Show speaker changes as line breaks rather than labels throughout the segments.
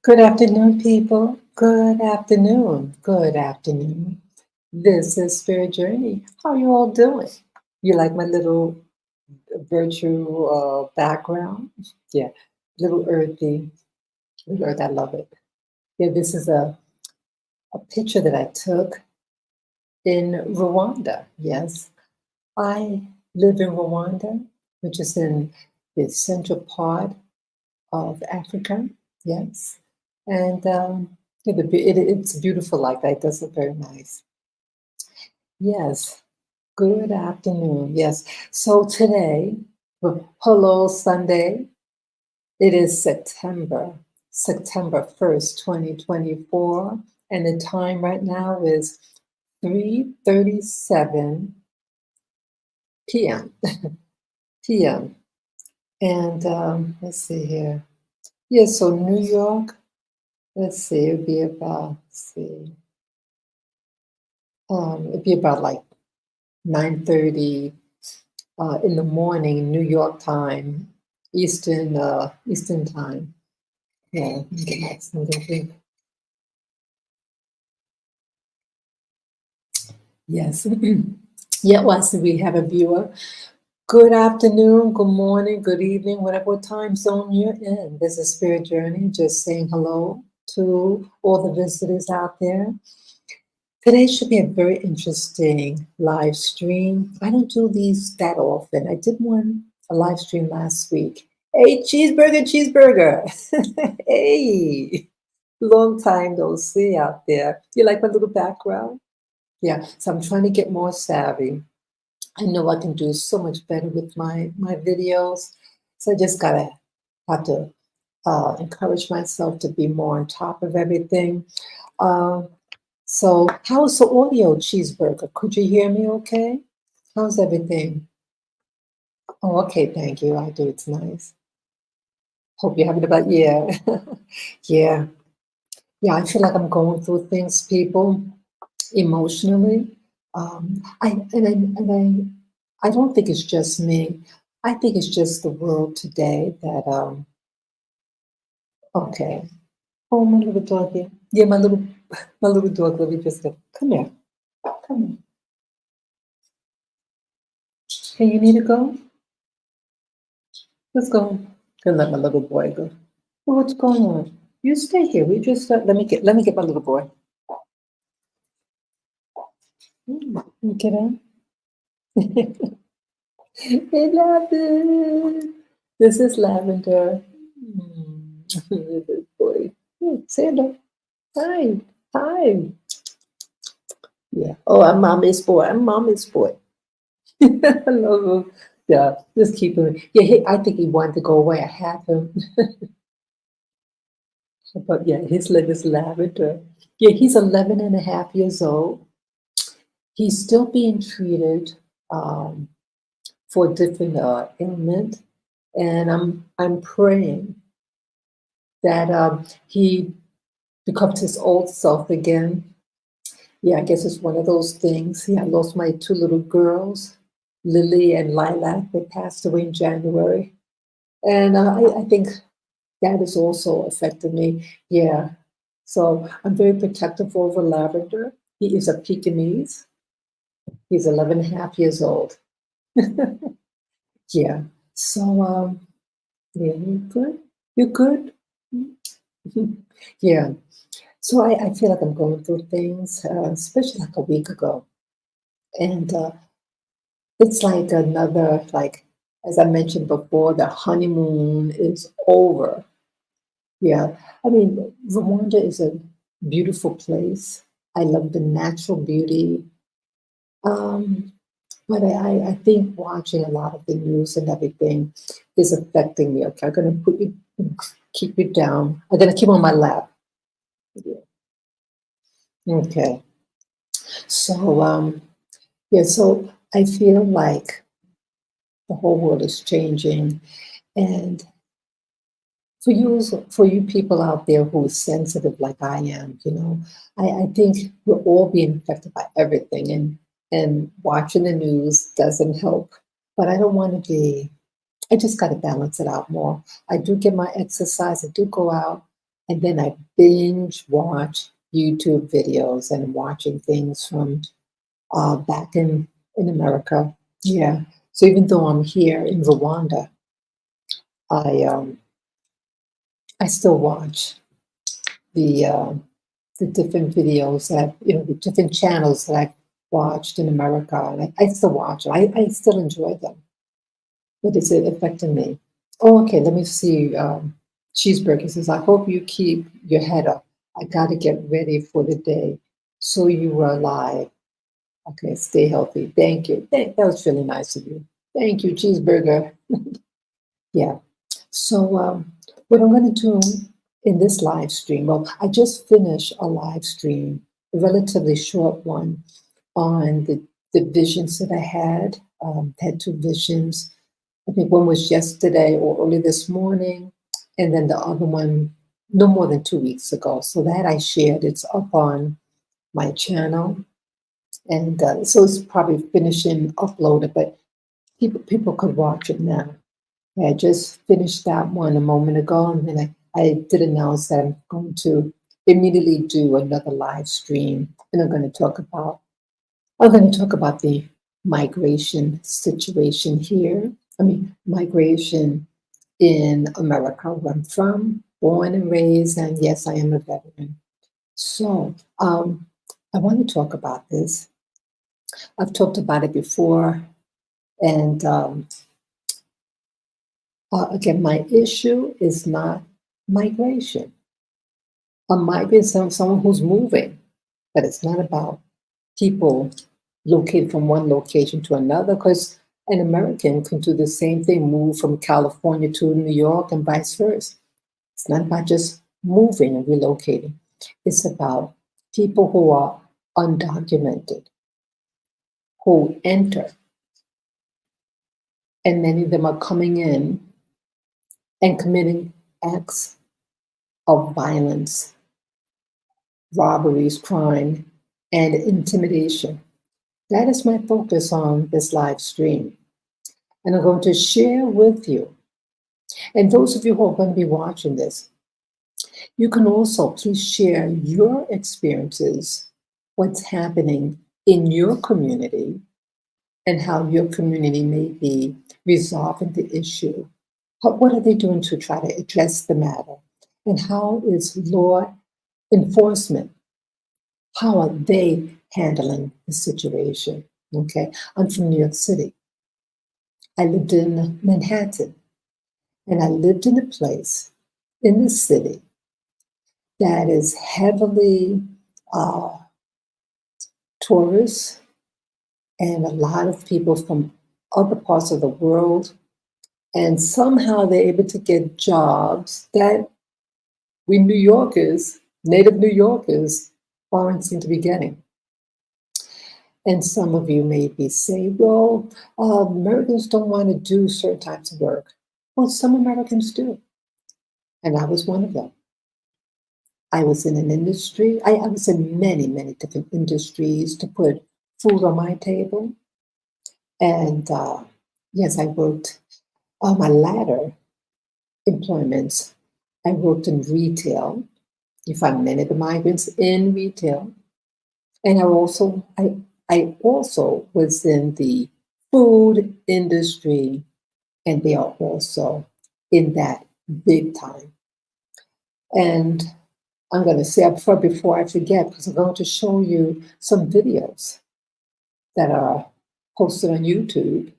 Good afternoon, people. Good afternoon. Good afternoon. This is Spirit Journey. How are you all doing? You like my little virtual background? Yeah, little earthy. Little earth, I love it. Yeah, this is a picture that I took in Rwanda. Yes, I live in Rwanda, which is in the central part of Africa. Yes, and yeah, it's beautiful like that. It does look very nice. Yes. Good afternoon. Yes. So today, hello Sunday. It is September 1st, 2024, and the time right now is 3:37 p.m. p.m. And let's see here. Yeah, so New York, let's see, it'd be about, let's see, it'd be about like 9:30 in the morning, New York time, Eastern time. Yeah, yes. Yeah, well, so we have a viewer. Good afternoon, good morning, good evening, whatever time zone you're in. This is Spirit Journey, just saying hello to all the visitors out there. Today should be a very interesting live stream. I don't do these that often. I did a live stream last week. Hey, cheeseburger, cheeseburger. Hey, long time no see out there. You like my little background? Yeah, so I'm trying to get more savvy. I know I can do so much better with my videos. So I just gotta have to encourage myself to be more on top of everything. Um, so, how's the audio, cheeseburger? Could you hear me okay? How's everything? Oh, okay, thank you. I do. It's nice. Hope you're having about, yeah. Yeah. Yeah, I feel like I'm going through things, people, emotionally. I don't think it's just me. I think it's just the world today that, okay. Oh, my little doggy. Yeah, my little dog, let me just go. Come here. Come here. Hey, you need to go? Let's go. Gonna let my little boy go. Well, what's going on? You stay here. We just let me get my little boy. You get in. Hey, Lavender. This is Lavender. Little boy. Say hello. Hi. Hi. Yeah. Oh, I'm mommy's boy. I'm mommy's boy. Hello. Yeah. Just keep him. Yeah. I think he wanted to go away. I have him. But yeah, his name is Lavender. Yeah, he's 11 and a half years old. He's still being treated um, for different ailment, and I'm praying that he becomes his old self again. Yeah, I guess it's one of those things. Yeah, I lost my two little girls, Lily and Lilac. They passed away in January, and I think that has also affected me. Yeah, so I'm very protective over Lavender. He is a Pekingese. He's 11 and a half years old. Yeah. So, yeah, you good? You good? Yeah. So I feel like I'm going through things, especially like a week ago. And it's like another, like, as I mentioned before, the honeymoon is over. Yeah. I mean, Rwanda is a beautiful place. I love the natural beauty. Um, but I think watching a lot of the news and everything is affecting me. Okay, I'm gonna keep you down. I'm gonna keep on my lap. Yeah. Okay. So yeah, so I feel like the whole world is changing, and for you people out there who is sensitive like I am, I think we're all being affected by everything, and watching the news doesn't help. But I don't want to be. I just got to balance it out more. I do get my exercise. I do go out. And then I binge watch YouTube videos and watching things from back in America. Yeah. So even though I'm here in Rwanda, I I still watch the uh, the different videos that the different channels that I've watched in America, and I still watch them. I still enjoy them. But is it affecting me? Oh, okay. Let me see. Cheeseburger says, "I hope you keep your head up. I got to get ready for the day. So you were alive. Okay, stay healthy. Thank you. That was really nice of you. Thank you, Cheeseburger. Yeah. So, what I'm going to do in this live stream, well, I just finished a live stream, a relatively short one, on the visions that I had two visions. I think one was yesterday or early this morning, and then the other one no more than 2 weeks ago. So that I shared, it's up on my channel. And so it's probably finishing uploaded, but people could watch it now. Yeah, I just finished that one a moment ago, and then I did announce that I'm going to immediately do another live stream, and I'm going to talk about the migration situation here. I mean, migration in America, where I'm from, born and raised, and yes, I am a veteran. So I want to talk about this. I've talked about it before, and again, my issue is not migration. A migrant is someone who's moving, but it's not about people located from one location to another, because an American can do the same thing, move from California to New York and vice versa. It's not about just moving and relocating. It's about people who are undocumented, who enter, and many of them are coming in and committing acts of violence, robberies, crime, and intimidation. That is my focus on this live stream. And I'm going to share with you, and those of you who are going to be watching this, you can also please share your experiences, what's happening in your community, and how your community may be resolving the issue. What are they doing to try to address the matter? And how is law enforcement, how are they handling the situation? Okay, I'm from New York City. I lived in Manhattan, and I lived in a place in the city that is heavily uh, tourists and a lot of people from other parts of the world. And somehow they're able to get jobs that we New Yorkers, native New Yorkers, aren't seem to be getting. And some of you may be saying, well, Americans don't want to do certain types of work. Well, some Americans do. And I was one of them. I was in an industry, I was in many, many different industries to put food on my table. And yes, I worked on my latter employments. I worked in retail. You find many of the migrants in retail. And I also was in the food industry, and they are also in that big time. And I'm going to say up front before I forget, because I'm going to show you some videos that are posted on YouTube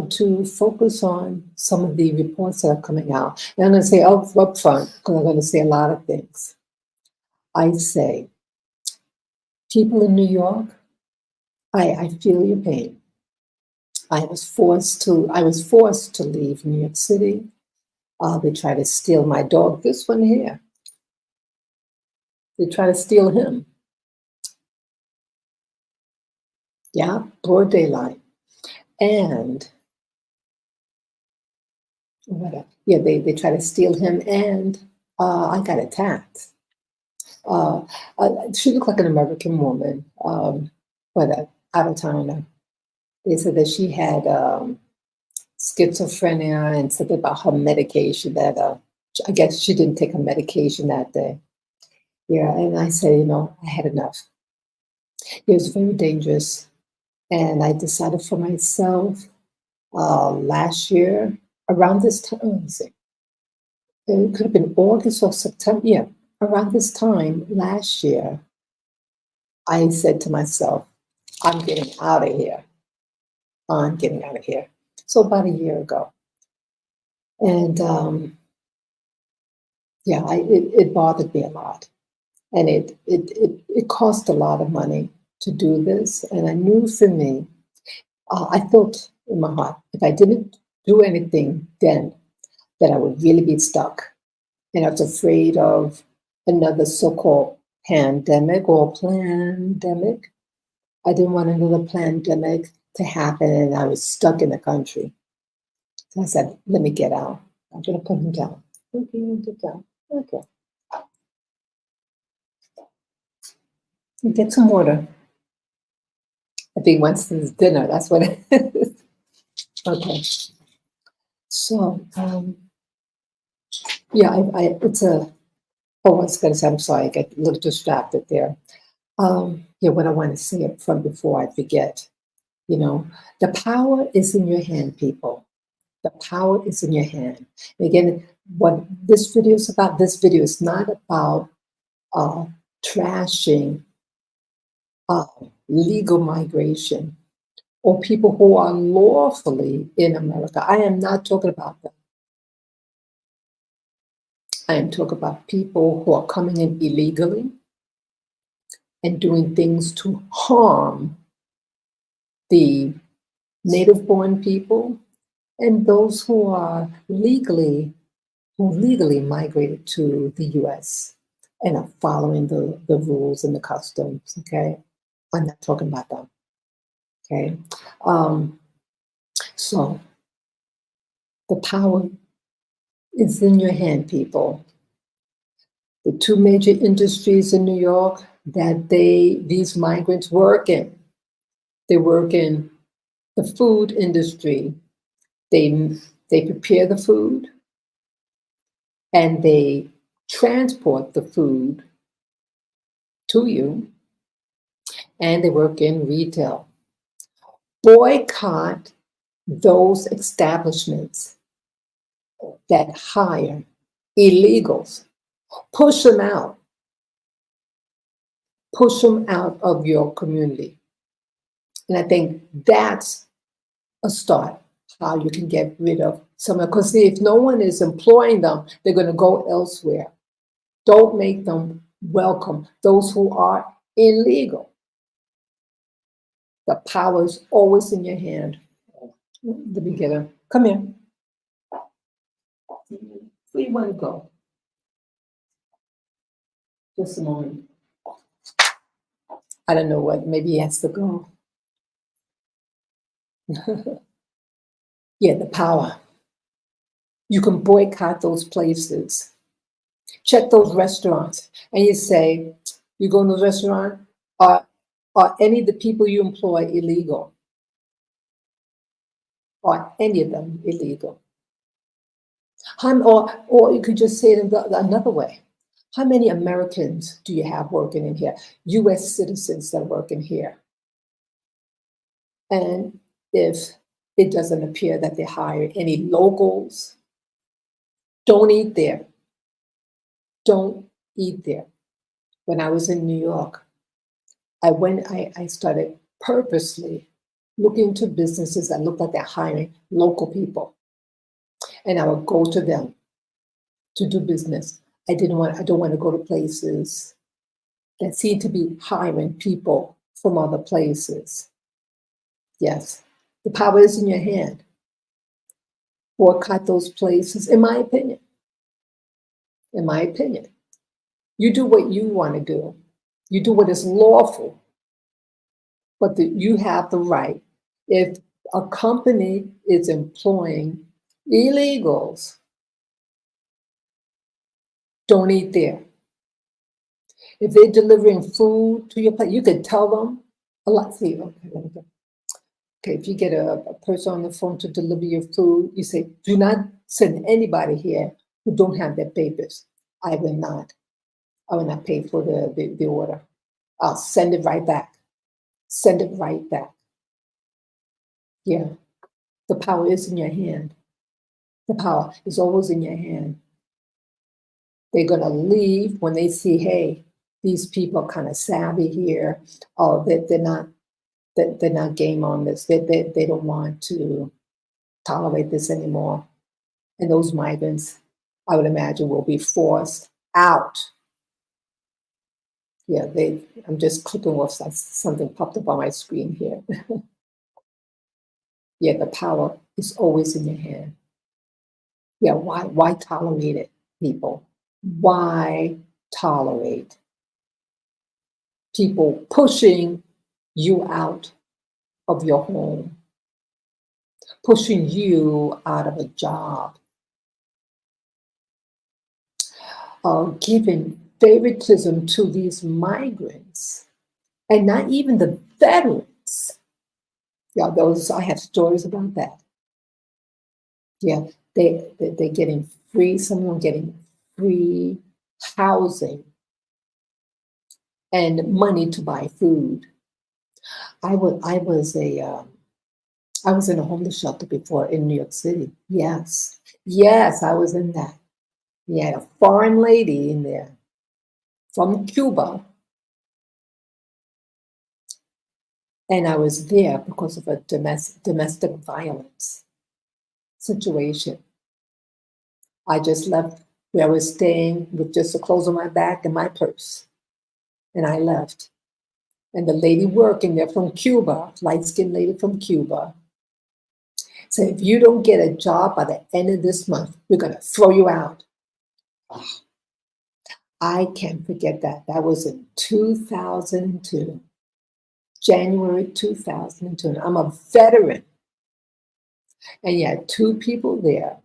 to focus on some of the reports that are coming out. And I'm going to say up front, because I'm going to say a lot of things. I say, people in New York, I feel your pain. I was forced to leave New York City. They try to steal my dog, this one here. They try to steal him. Yeah, broad daylight. And what? Yeah, they try to steal him, and I got attacked. Uh, she looked like an American woman, but out of town. They said that she had schizophrenia and something about her medication that I guess she didn't take her medication that day. Yeah, and I said, I had enough. It was very dangerous. And I decided for myself last year, around this time, let me see, it could have been August or September. Yeah, around this time last year, I said to myself, I'm getting out of here. I'm getting out of here. So about a year ago. And yeah, it bothered me a lot. And it cost a lot of money to do this. And I knew for me, I felt in my heart, if I didn't do anything then, that I would really be stuck. And I was afraid of another so-called pandemic or plandemic. I didn't want another pandemic to happen and I was stuck in the country. So I said, let me get out. I'm going to put him down. Okay, get down. Okay. Get some water. I think once it's dinner, that's what it is. Okay. So, yeah, it's a, oh, I was going to say, I'm sorry, I get a little distracted there. Yeah, what I want to say up front before I forget, the power is in your hand, people. The power is in your hand. And again, what this video is about, this video is not about trashing legal migration or people who are lawfully in America. I am not talking about them. I am talking about people who are coming in illegally and doing things to harm the native-born people and those who legally migrated to the US and are following the rules and the customs, okay? I'm not talking about them, okay? So the power is in your hand, people. The two major industries in New York that these migrants work in, they work in the food industry. They prepare the food and they transport the food to you, and they work in retail. Boycott those establishments that hire illegals. Push them out. Push them out of your community. And I think that's a start, how you can get rid of someone. Because if no one is employing them, they're going to go elsewhere. Don't make them welcome those who are illegal. The power is always in your hand. Let me get him. Come here. Where you want to go? Just a moment. I don't know what, maybe he has to go. Yeah, the power. You can boycott those places. Check those restaurants. And you say, you go to the restaurant, are any of the people you employ illegal? Are any of them illegal? Or you could just say it another way. How many Americans do you have working in here? US citizens that are working here. And if it doesn't appear that they hire any locals, don't eat there. Don't eat there. When I was in New York, I started purposely looking into businesses that looked like they're hiring local people. And I would go to them to do business. I don't want to go to places that seem to be hiring people from other places. Yes, the power is in your hand. Boycott those places, in my opinion. In my opinion. You do what you want to do. You do what is lawful. But you have the right. If a company is employing illegals, don't eat there. If they're delivering food to your place, you can tell them a lot. See, okay, if you get a person on the phone to deliver your food, you say, do not send anybody here who don't have their papers, I will not. I will not pay for the order. I'll send it right back. Send it right back. Yeah, the power is in your hand. The power is always in your hand. They're going to leave when they see, hey, these people are kind of savvy here. Oh, they're not game on this. They don't want to tolerate this anymore. And those migrants, I would imagine, will be forced out. Yeah, I'm just clicking with something popped up on my screen here. Yeah, the power is always in your hand. Yeah, why tolerate it, people? Why tolerate people pushing you out of your home, pushing you out of a job, giving favoritism to these migrants, and not even the veterans? Yeah, those I have stories about that. Yeah, they're getting free. Some of them getting free housing and money to buy food. I was in a homeless shelter before in New York City. Yes, yes, I was in that. We had a foreign lady in there from Cuba, and I was there because of a domestic violence situation. I just left where I was staying with just the clothes on my back and my purse, and I left. And the lady working there from Cuba, light-skinned lady from Cuba, said, if you don't get a job by the end of this month, we're going to throw you out. I can't forget that. That was in 2002, January 2002. And I'm a veteran. And you had two people there.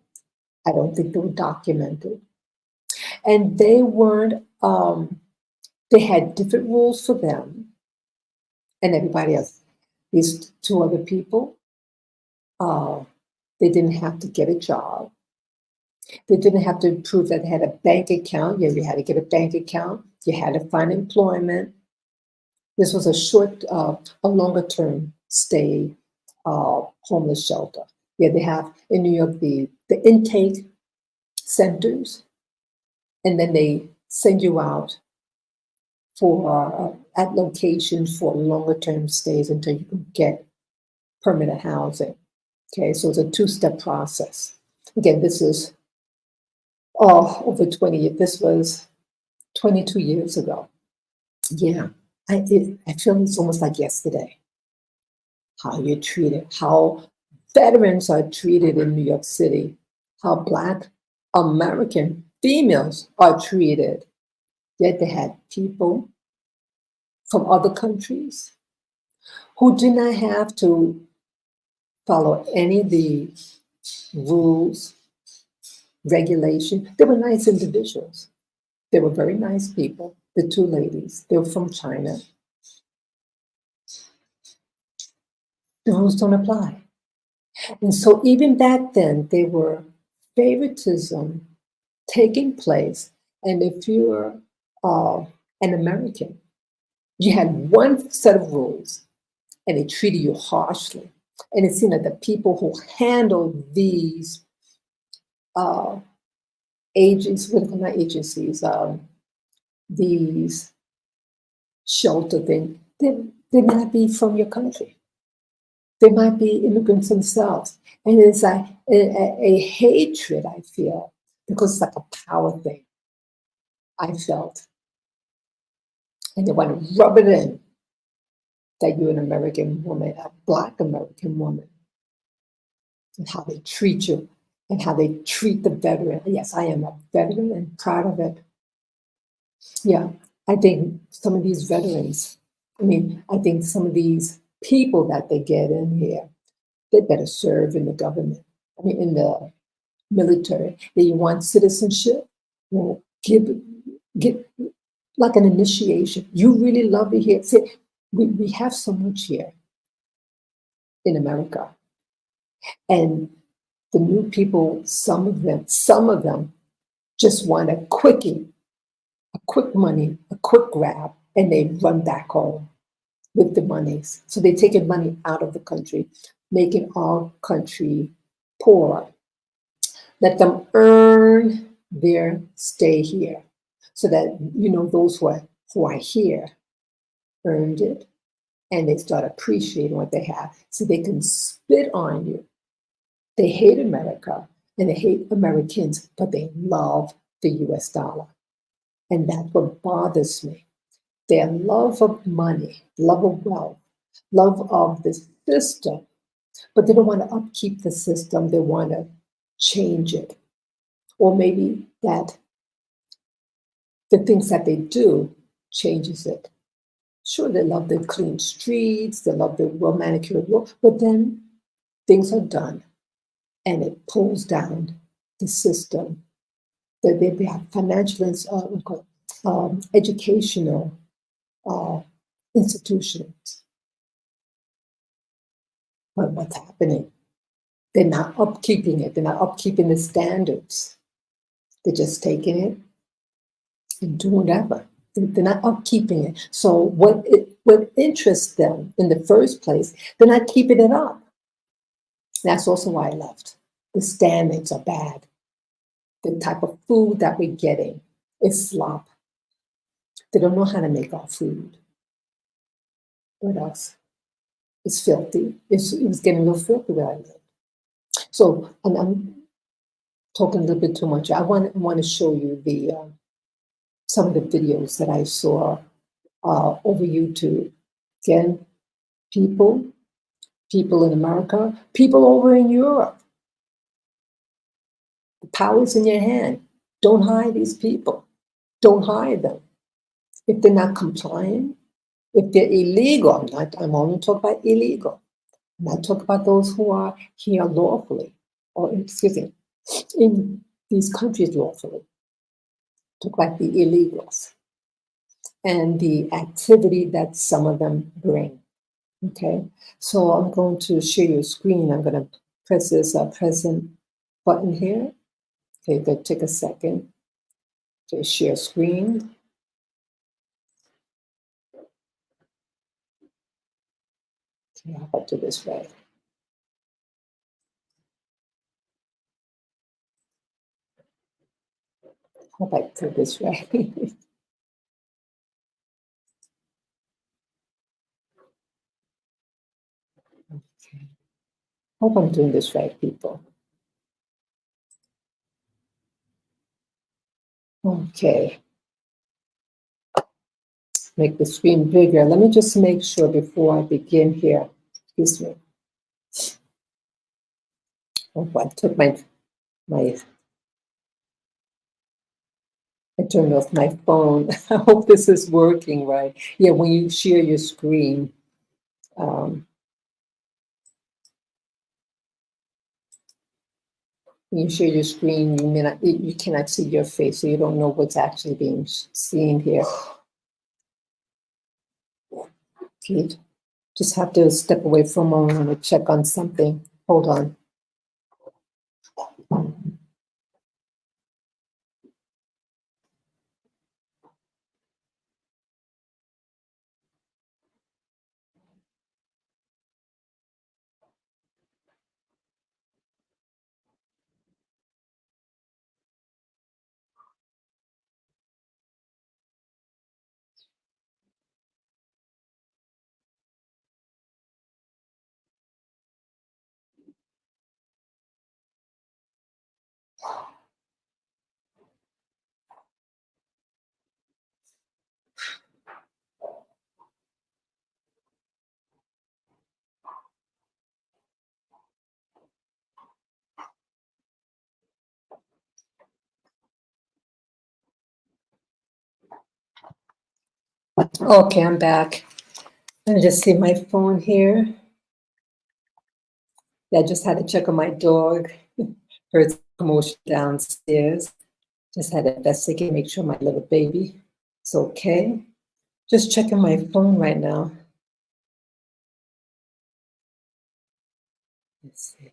I don't think they were documented. And they weren't, they had different rules for them and everybody else. These two other people, they didn't have to get a job. They didn't have to prove that they had a bank account. Yeah, you had to get a bank account. You had to find employment. This was a longer term stay homeless shelter. Yeah, they have in New York the intake centers, and then they send you out for at locations for longer term stays until you can get permanent housing. Okay, so it's a two-step process. Again, this is over 20 years. This was 22 years ago. Yeah, I feel it's almost like yesterday. How you're treated, how veterans are treated in New York City, how Black American females are treated. Yet they had people from other countries who did not have to follow any of the rules, regulation. They were nice individuals. They were very nice people. The two ladies, they were from China. The rules don't apply. And so even back then, there were favoritism taking place. And if you're an American, you had one set of rules and they treated you harshly. And it seemed that the people who handled these agencies, not agencies, these shelter things, they might be from your country. They might be immigrants themselves. And it's like a hatred, I feel, because it's like a power thing, I felt. And they want to rub it in that you're an American woman, a Black American woman, and how they treat you and how they treat the veteran. Yes, I am a veteran and proud of it. Yeah, I think some of these veterans, I think some of these people that they get in here, they better serve in the government. In the military. They want citizenship. Well, get like an initiation. You really love it here. See, we have so much here in America. And the new people, some of them just want a quickie, a quick money, a quick grab, and they run back home with the monies. So they're taking money out of the country, making our country poorer. Let them earn their stay here so that, those who are here earned it and they start appreciating what they have so they can spit on you. They hate America and they hate Americans, but they love the US dollar. And that's what bothers me. Their love of money, love of wealth, love of the system, but they don't want to upkeep the system. They want to change it. Or maybe that the things that they do changes it. Sure, they love the clean streets, they love the well manicured road, but then things are done and it pulls down the system. They have financial, educational uh, institutions. But what's happening? They're not upkeeping it. They're not upkeeping the standards. They're just taking it and doing whatever. They're not upkeeping it. So what interests them in the first place, they're not keeping it up. That's also why I left. The standards are bad. The type of food that we're getting is slop. They don't know how to make our food. What else? It's filthy. It was getting a little filthy where I live. So I'm talking a little bit too much. I want to show you the some of the videos that I saw over YouTube. Again, people in America, people over in Europe. The power's in your hand. Don't hide these people. Don't hide them. If they're not complying, if they're illegal, I'm only talking about illegal. I'm not talking about those who are here lawfully, or excuse me, in these countries lawfully. Talk about the illegals and the activity that some of them bring. Okay, so I'm going to share your screen. I'm going to press this present button here. Okay, go take a second to share screen. Okay, how about do this right? How about do this right? Okay. Hope I'm doing this right, people. Okay. Make the screen bigger. Let me just make sure before I begin here. Excuse me. Oh, I took my I turned off my phone. I hope this is working right. Yeah, when you share your screen, um, when you share your screen, you cannot see your face, so you don't know what's actually being seen here. Okay, just have to step away for a moment and check on something. Hold on. Okay, I'm back. Let me just see my phone here. Yeah, I just had to check on my dog. Heard some commotion downstairs. Just had to investigate, make sure my little baby is okay. Just checking my phone right now. Let's see.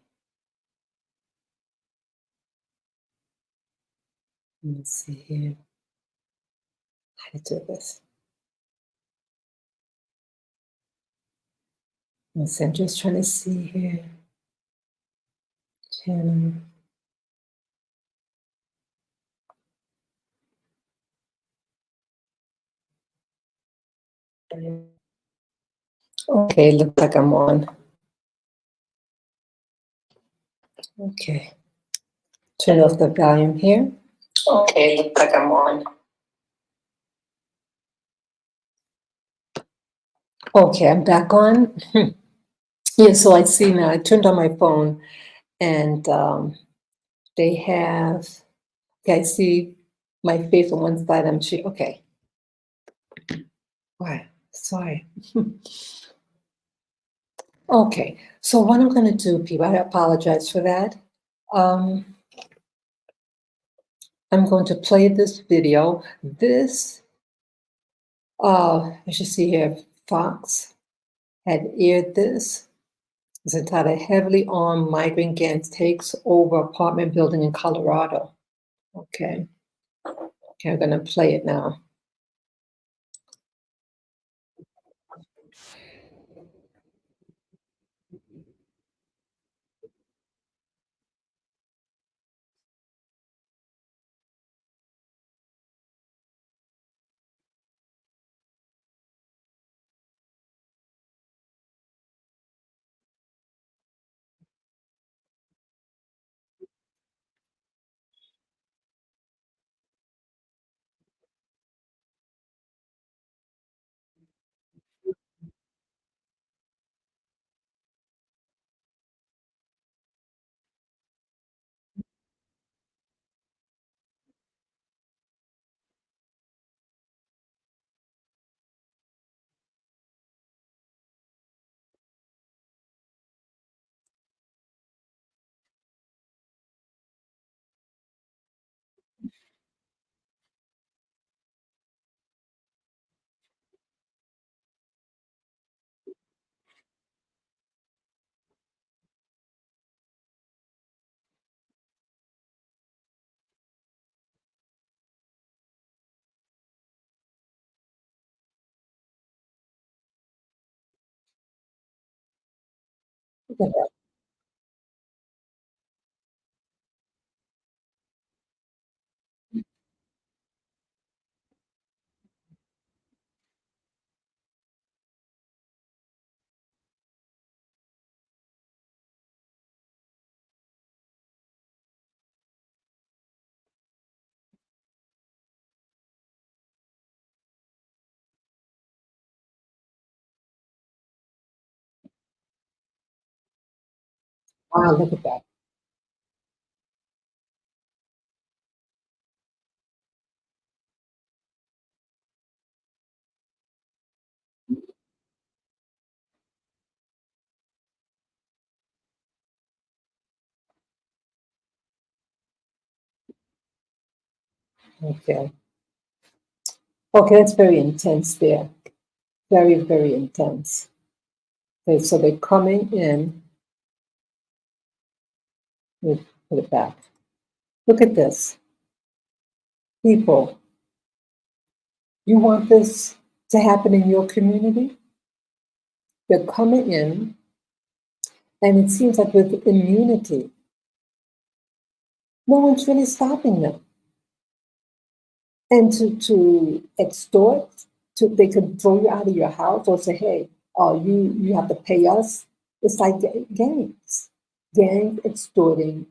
Let me see here. How to do this. Let's see, I'm just trying to see here. Channel. Okay, looks like I'm on. Okay. Turn off the volume here. Okay, looks like I'm on. Okay, I'm back on. Yeah, so I see now. I turned on my phone and they have, okay, I see my face on one side. I'm sure, okay. Why? Sorry. Okay, so what I'm going to do, people, I apologize for that. Um, I'm going to play this video. This, as you see here, Fox had aired this. It's entitled Heavily Armed Migrant Gang Takes Over Apartment Building in Colorado. Okay. Okay, I'm going to play it now. Wow, look at that. Okay. Okay, that's very intense there. Very, very intense. Okay, so they're coming in. Let me put it back. Look at this. People, you want this to happen in your community? They're coming in, and it seems like with immunity, no one's really stopping them. And to extort, they could throw you out of your house or say, hey, you have to pay us. It's like gangs extorting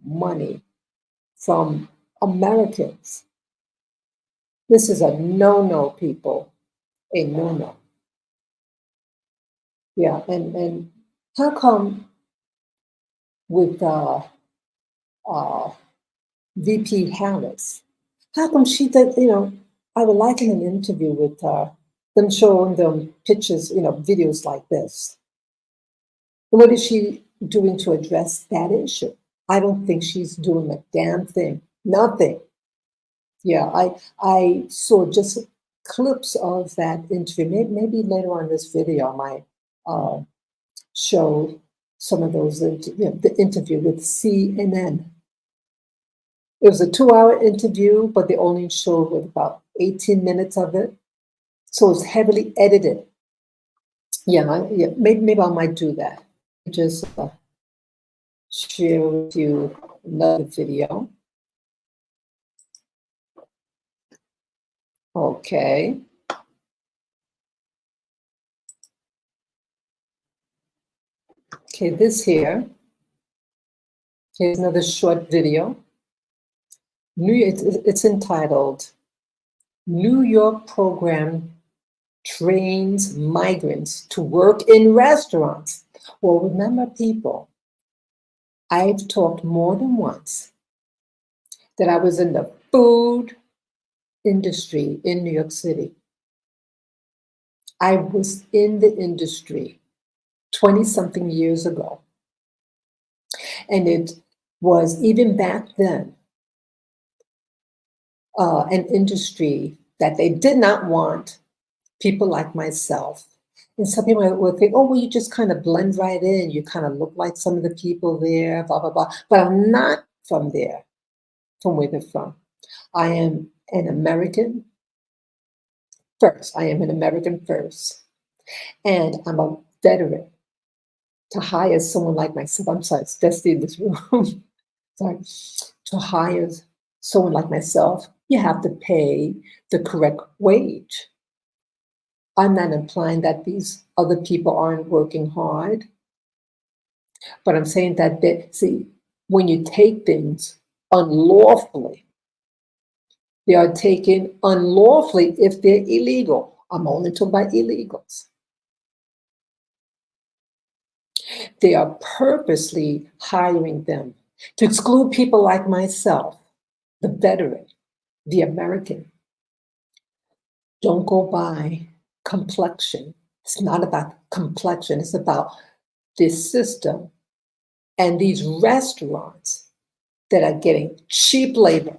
money from Americans. This is a no-no, people, a no-no. Yeah, and how come with uh, VP Harris, how come she did, I would like in an interview with her, them showing them pictures, videos like this. What is she doing to address that issue? I don't think she's doing a damn thing. Nothing. Yeah, I saw just clips of that interview. Maybe later on this video, I might show some of those, the interview with CNN. It was a 2-hour interview, but they only showed with about 18 minutes of it. So it's heavily edited. Yeah, yeah, maybe I might do that. Just share with you another video. Okay. Okay, this here. Here's another short video. It's entitled New York Program Trains Migrants to Work in Restaurants. Well, remember, people, I've talked more than once that I was in the food industry in New York City. I was in the industry 20 something years ago. And it was, even back then, an industry that they did not want people like myself. And some people will think, oh, well, you just kind of blend right in. You kind of look like some of the people there, blah, blah, blah. But I'm not from there, from where they're from. I am an American first. I am an American first. And I'm a veteran. To hire someone like myself, I'm sorry, it's dusty in this room. Sorry. To hire someone like myself, you have to pay the correct wage. I'm not implying that these other people aren't working hard, but I'm saying that see, when you take things unlawfully, they are taken unlawfully if they're illegal. I'm only talking about illegals. They are purposely hiring them to exclude people like myself, the veteran, the American. Don't go by complexion. It's not about complexion. It's about this system and these restaurants that are getting cheap labor.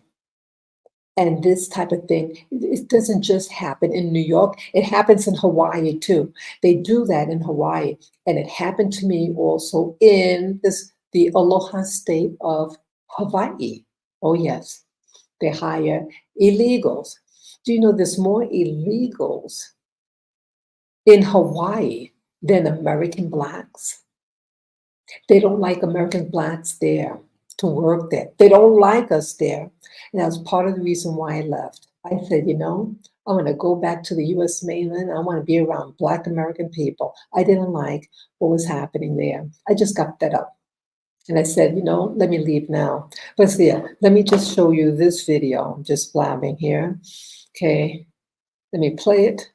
And this type of thing, it doesn't just happen in New York. It happens in Hawaii too. They do that in Hawaii. And it happened to me also in the Aloha state of Hawaii. Oh yes, they hire illegals. Do you know there's more illegals in Hawaii than American Blacks? They don't like American Blacks there to work there. They don't like us there. And that was part of the reason why I left. I said, you know, I want to go back to the US mainland. I want to be around Black American people. I didn't like what was happening there. I just got fed up. And I said, you know, let me leave now. But yeah, let me just show you this video. I'm just blabbing here. Okay, let me play it.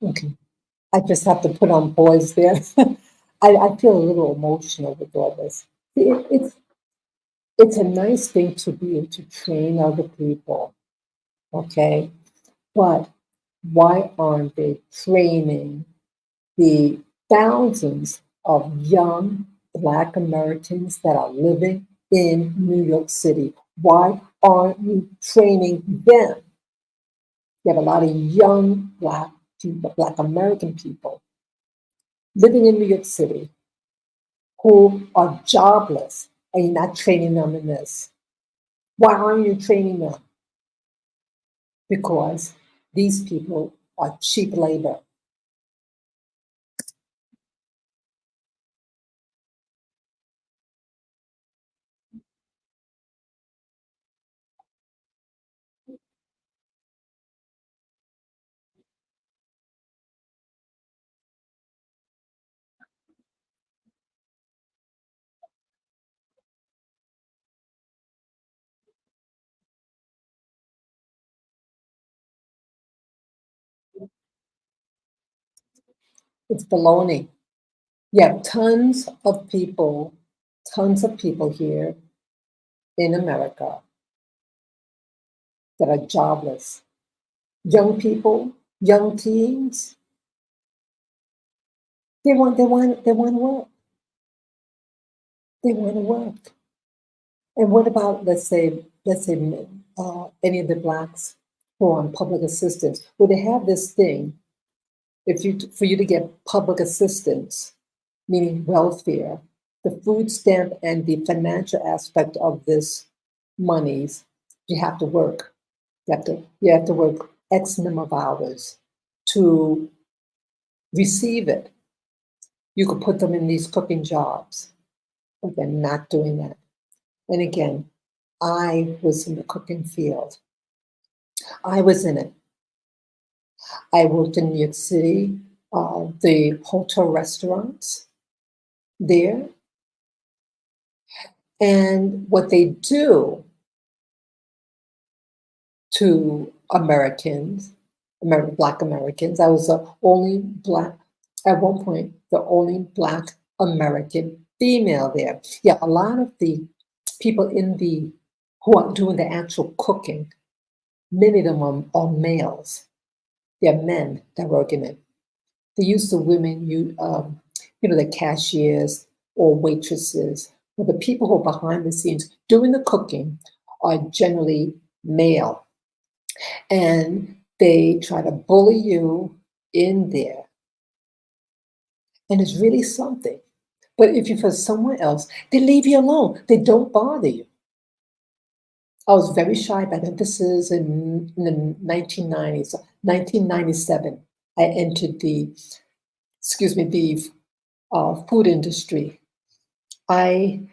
Okay. I just have to put on pause there. I feel a little emotional with all this. It's a nice thing to be able to train other people, okay? But why aren't they training the thousands of young Black Americans that are living in New York City? Why aren't you training them? You have a lot of young Black people, Black American people living in New York City who are jobless, and you're not training them in this. Why aren't you training them? Because these people are cheap labor. It's baloney. You have tons of people here in America that are jobless. Young people, young teens, they want to work. They want to work. And what about, let's say, any of the blacks who are on public assistance? Well, they have this thing. If you For you to get public assistance, meaning welfare, the food stamp and the financial aspect of this monies, you have to work. You have to work X number of hours to receive it. You could put them in these cooking jobs, but they're not doing that. And again, I was in the cooking field. I was in it. I worked in New York City, the hotel restaurants there. And what they do to Americans, Black Americans, I was the only Black, at one point, the only Black American female there. Yeah, a lot of the people who are doing the actual cooking, many of them are males. They're men that work in it. They use the women, the cashiers or waitresses, or the people who are behind the scenes doing the cooking are generally male. And they try to bully you in there. And it's really something. But if you're for someone else, they leave you alone. They don't bother you. I was very shy back then. This is in the 1990s, 1997. I entered the food industry. I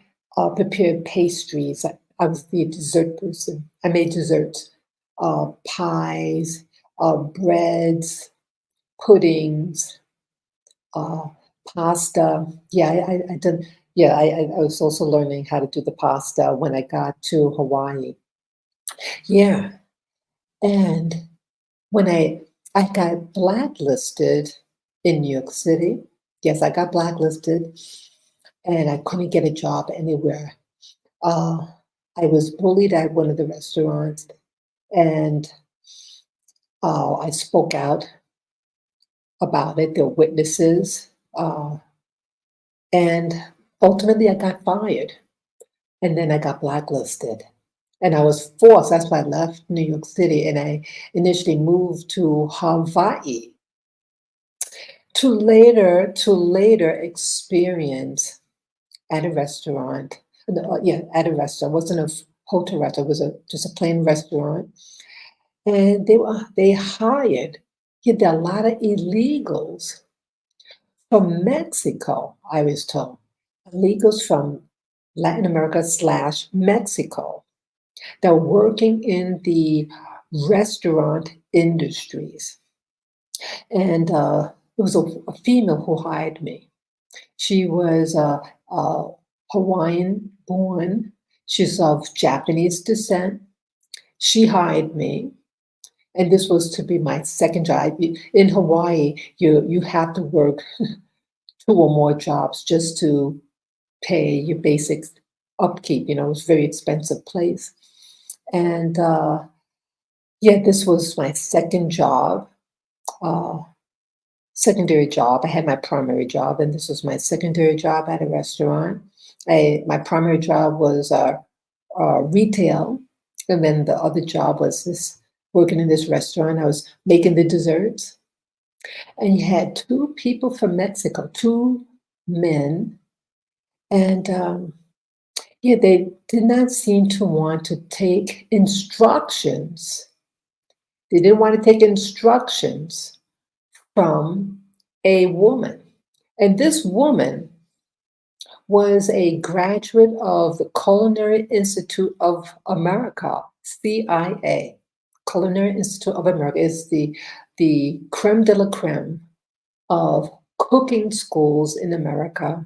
prepared pastries. I was the dessert person. I made desserts, pies, breads, puddings, uh, pasta. Yeah, I did. Yeah, I was also learning how to do the pasta when I got to Hawaii. Yeah, and when I got blacklisted in New York City. Yes, I got blacklisted, and I couldn't get a job anywhere. Uh, I was bullied at one of the restaurants, and I spoke out about it. There were witnesses, and ultimately I got fired, and then I got blacklisted. And I was forced, that's why I left New York City, and I initially moved to Hawaii to later experience at a restaurant. No, yeah, at a restaurant. It wasn't a hotel restaurant, it was just a plain restaurant. And they hired, yeah, there are a lot of illegals from Mexico, I was told. Illegals from Latin America slash Mexico that were working in the restaurant industries. And it was a female who hired me. She was Hawaiian born. She's of Japanese descent. She hired me, and this was to be my second job. In Hawaii, you have to work two or more jobs just to pay your basic upkeep. It's a very expensive place. And yeah, this was my second job, uh, secondary job. I had my primary job, and this was my secondary job at a restaurant. My primary job was retail, and then the other job was this working in this restaurant. I was making the desserts, and you had two people from Mexico, two men, and yeah, they did not seem to want to take instructions. They didn't want to take instructions from a woman. And this woman was a graduate of the Culinary Institute of America, CIA. Culinary Institute of America is the creme de la creme of cooking schools in America.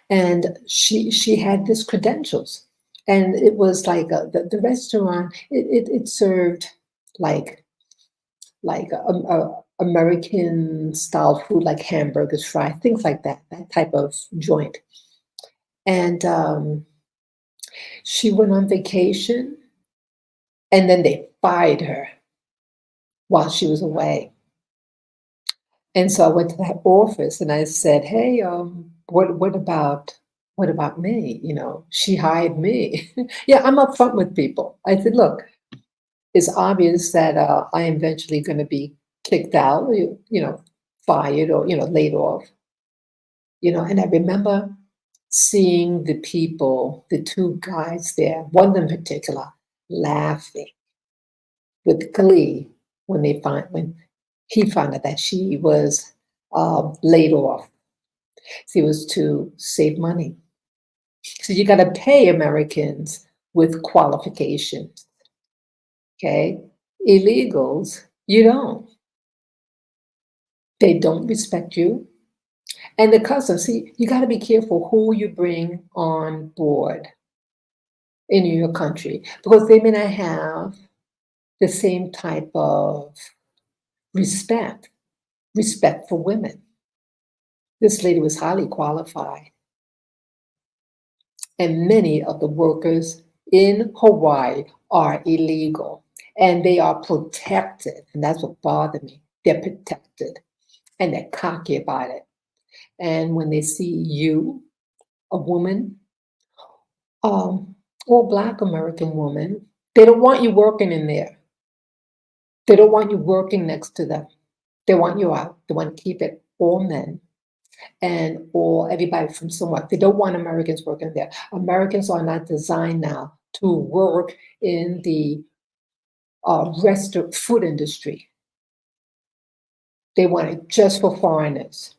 And she had this credentials. And it was like the restaurant, it served like American style food, like hamburgers, fries, things like that, that type of joint. And she went on vacation, and then they fired her while she was away. And so I went to that office and I said, "Hey, what about me? You know, she hired me." Yeah, I'm upfront with people. I said, "Look, it's obvious that I am eventually going to be kicked out, you know, fired or laid off." And I remember seeing the people, the two guys there, one in particular, laughing with glee when he found out that she was laid off. So it was to save money. So you got to pay Americans with qualifications. Okay, illegals, you don't. They don't respect you. And the customs, see, you got to be careful who you bring on board in your country because they may not have the same type of respect for women. This lady was highly qualified, and many of the workers in Hawaii are illegal and they are protected. And that's what bothered me. They're protected and they're cocky about it. And when they see you, a woman, um, or Black American woman, they don't want you working in there. They don't want you working next to them. They want you out. They want to keep it all men and or everybody from somewhere. They don't want Americans working there. Americans are not designed now to work in the restaurant food industry. They want it just for foreigners,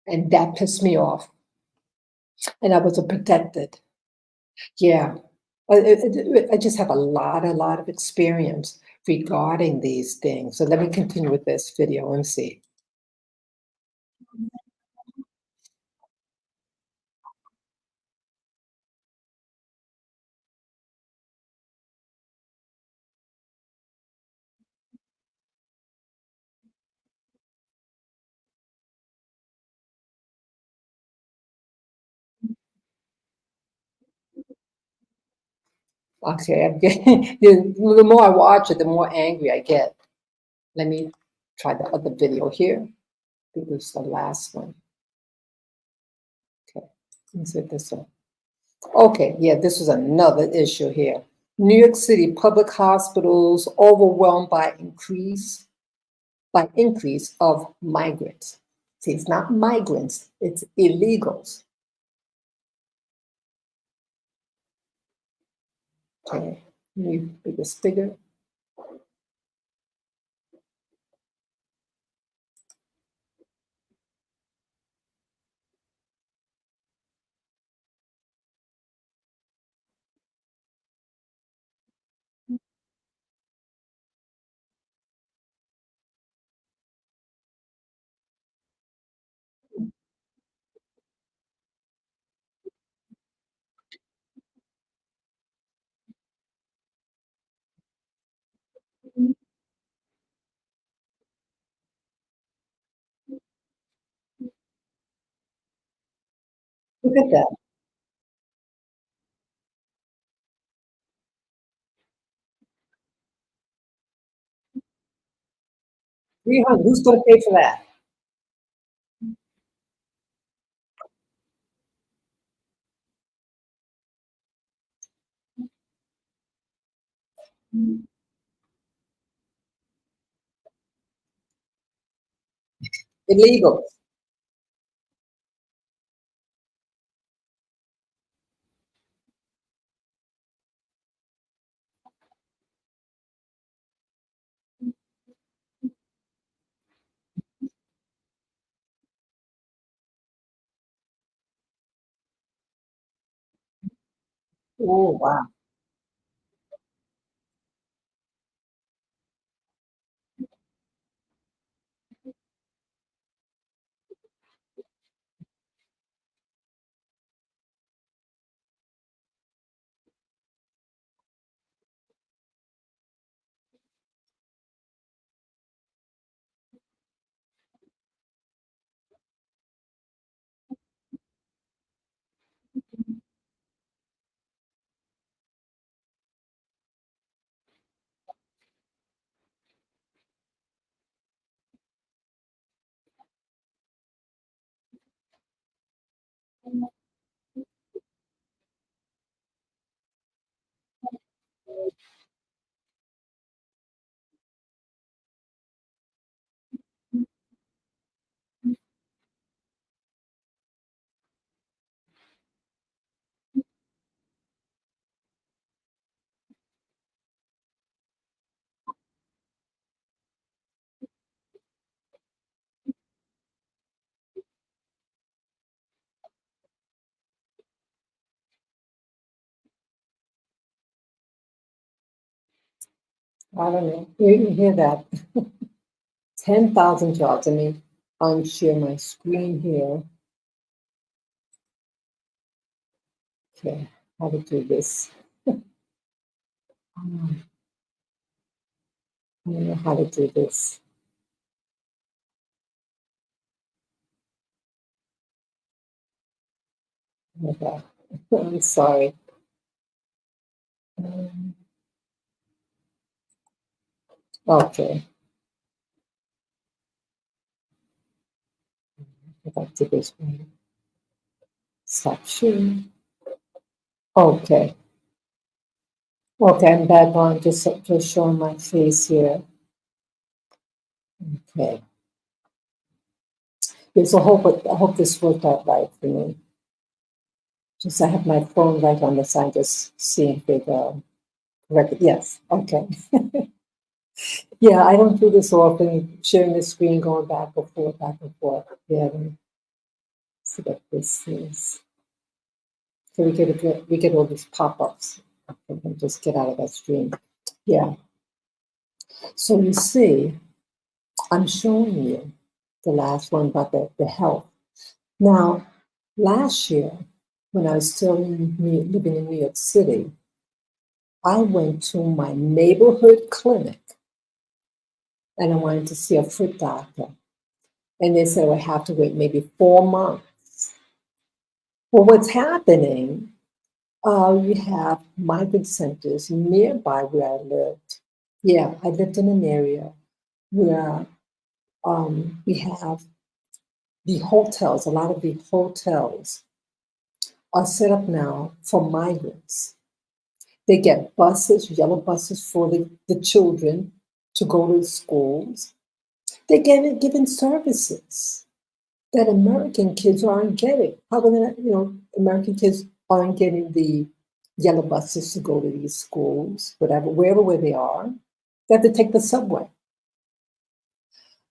and that pissed me off. And I was a protected. Yeah, I just have a lot of experience regarding these things. So let me continue with this video and see. Okay, I'm getting, the more I watch it, the more angry I get. Let me try the other video here. I think this is the last one. Okay, let's hit this one. Okay, yeah, this was another issue here. New York City public hospitals overwhelmed by increase of migrants. See, it's not migrants, it's illegals. Okay, let me make this bigger. Look at that. 300, who's gonna pay for that? Illegal. Oh, wow. I don't know. You hear that? 10,000 jobs. I mean, unshare my screen here. Okay, how to do this? I don't know how to do this. Okay. I'm sorry. Um, Okay, go back to this one. Stop sharing. Okay. Okay, I'm back on just showing my face here. Okay. Yes, I hope this worked out right for me. Just I have my phone right on the side, just seeing if it correct. Yes. Okay. Yeah, I don't do this often, sharing the screen, going back and forth, back and forth. Yeah, let me see what this is. So we get all these pop-ups. And just get out of that stream. Yeah. So you see, I'm showing you the last one about the health. Now, last year, when I was still living in New York City, I went to my neighborhood clinic and I wanted to see a foot doctor. And they said I would have to wait maybe 4 months. Well, what's happening? We have migrant centers nearby where I lived. Yeah, I lived in an area where we have the hotels, a lot of the hotels are set up now for migrants. They get buses, yellow buses for the children to go to schools. They get given services that American kids aren't getting. How come that, American kids aren't getting the yellow buses to go to these schools, whatever, wherever where they are? They have to take the subway.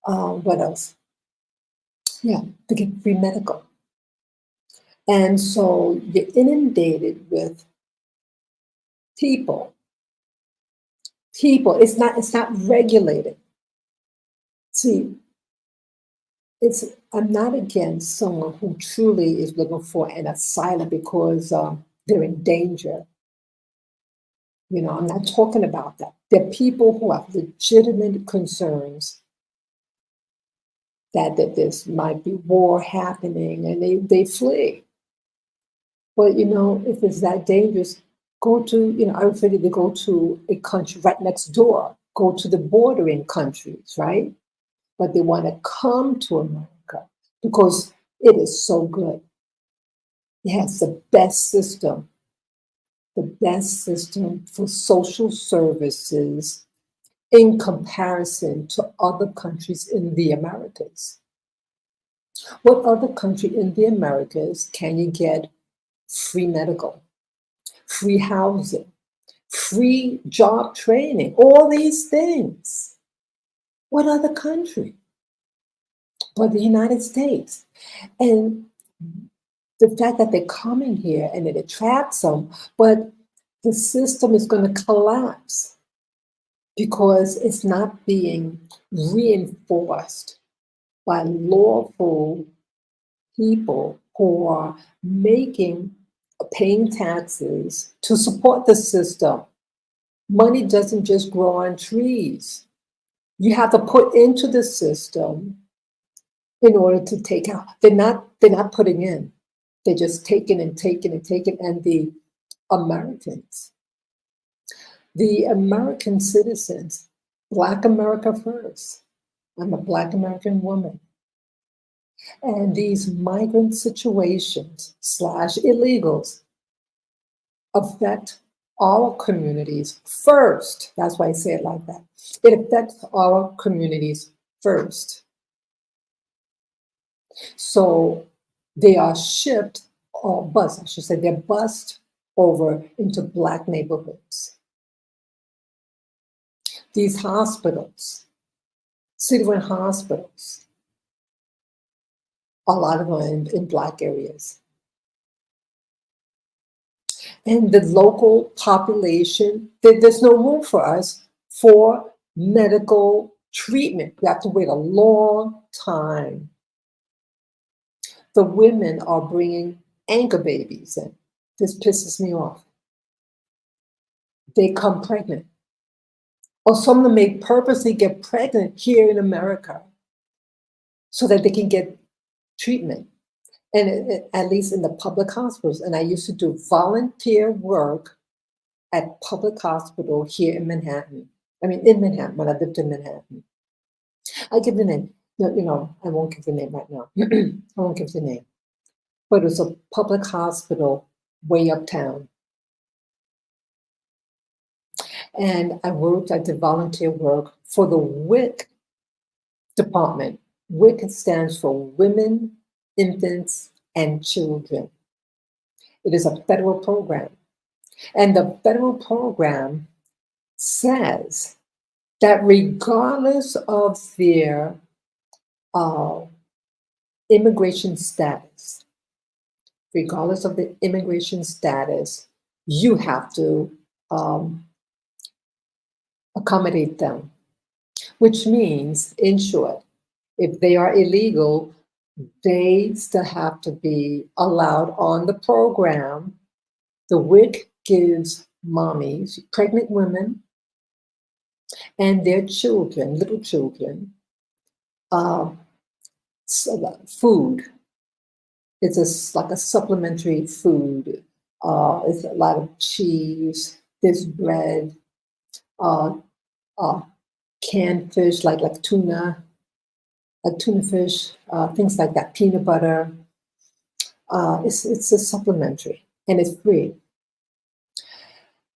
What else? Yeah, to get free medical. And so you're inundated with people. People. It's not regulated. See, it's I'm not against someone who truly is looking for an asylum because they're in danger. I'm not talking about that. There are people who have legitimate concerns that this might be war happening and they flee. But if it's that dangerous, go to, I would say to go to a country right next door, go to the bordering countries, right? But they want to come to America because it is so good. It has the best system. the best system for social services in comparison to other countries in the Americas. What other country in the Americas can you get free medical, free housing, free job training, all these things? What other country but the United States? And the fact that they're coming here and it attracts them, but the system is going to collapse because it's not being reinforced by lawful people who are paying taxes to support the system. Money doesn't just grow on trees. You have to put into the system in order to take out. They're not putting in. They're just taking and taking and taking. And the American citizens, Black America first. I'm a Black American woman. And these migrant situations / illegals affect our communities first. That's why I say it like that. It affects our communities first. So they are shipped, or bused, I should say, they're bused over into Black neighborhoods. These hospitals, city-run hospitals, a lot of them in Black areas. And the local population, there's no room for us for medical treatment. We have to wait a long time. The women are bringing anchor babies in. This pisses me off. They come pregnant. Or some of them may purposely get pregnant here in America so that they can get treatment. And at least in the public hospitals. And I used to do volunteer work at public hospital here in Manhattan. In Manhattan, when I lived in Manhattan. I give the name. No, I won't give the name right now. I won't give the name. But it was a public hospital way uptown. And I did volunteer work for the WIC department. WIC stands for Women, Infants, and Children. It is a federal program. And the federal program says that regardless of their immigration status, you have to accommodate them, which means, in short, if they are illegal, they still have to be allowed on the program. The WIC gives mommies, pregnant women, and their children, little children, food. It's like a supplementary food. It's a lot of cheese, there's bread, canned fish like tuna, fish, things like that, peanut butter. It's a supplementary and it's free.